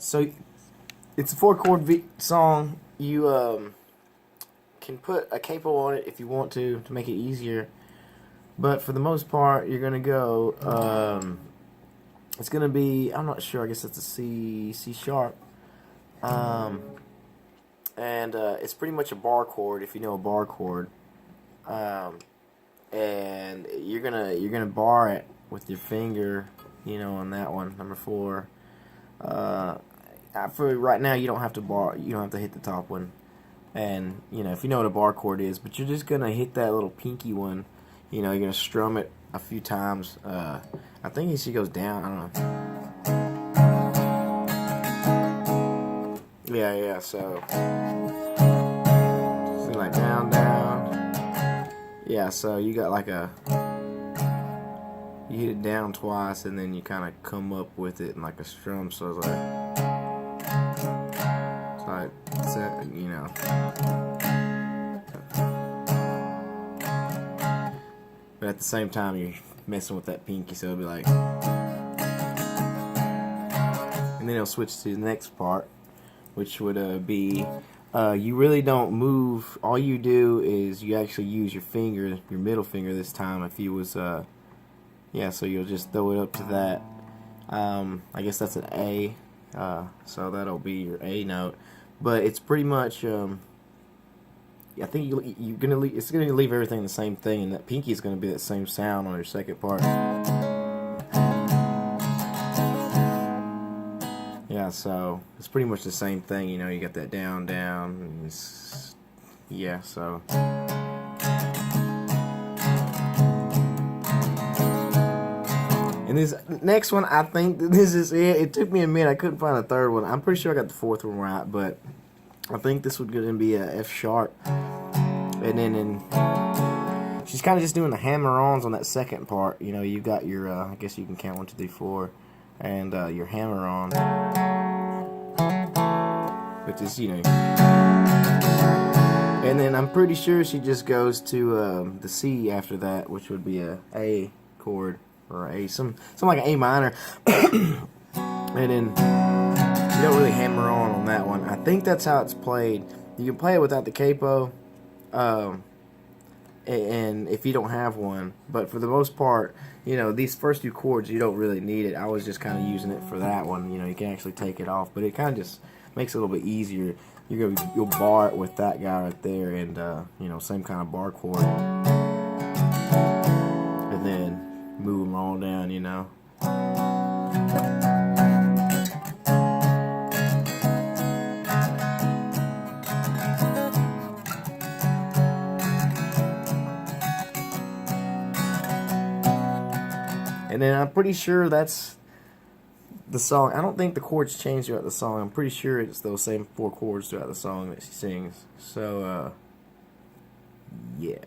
So it's a 4-chord song. You can put a capo on it if you want to make it easier. But for the most part, you're gonna go. It's gonna be. I'm not sure. I guess it's a C sharp. And it's pretty much a bar chord if you know a bar chord. And you're gonna bar it with your finger, on that one, number 4. For right now, you don't have to bar. You don't have to hit the top one. And if you know what a bar chord is, but you're just gonna hit that little pinky one. You're gonna strum it a few times. I think she goes down. I don't know. Yeah. So like down. Yeah. So you got like you hit it down twice, and then you kind of come up with it in like a strum. So it's like But at the same time, you're messing with that pinky, so it'll be like. And then it'll switch to the next part, which would be. You really don't move. All you do is you actually use your finger, your middle finger this time. If you was, so you'll just throw it up to that. I guess that's an A. So that'll be your A note. But it's pretty much. I think you're gonna leave. It's gonna leave everything the same thing, and that pinky is gonna be that same sound on your second part. Yeah, so it's pretty much the same thing. You got that down, and yeah. So and this next one, I think this is it. It took me a minute. I couldn't find a third one. I'm pretty sure I got the fourth one right, but I think this would gonna be a F sharp. And then she's kind of just doing the hammer-ons on that second part. You got your, I guess you can count 1, 2, 3, 4, and your hammer-on, which is, And then I'm pretty sure she just goes to the C after that, which would be a A chord, or something like an A minor. And then you don't really hammer on that one. I think that's how it's played. You can play it without the capo. And if you don't have one, but for the most part, these first 2 chords, you don't really need it. I was just kind of using it for that one. You can actually take it off, but it kind of just makes it a little bit easier. You'll bar it with that guy right there, and same kind of bar chord, and then move them all down. And then I'm pretty sure that's the song. I don't think the chords change throughout the song. I'm pretty sure it's those same 4 chords throughout the song that she sings. So, yeah.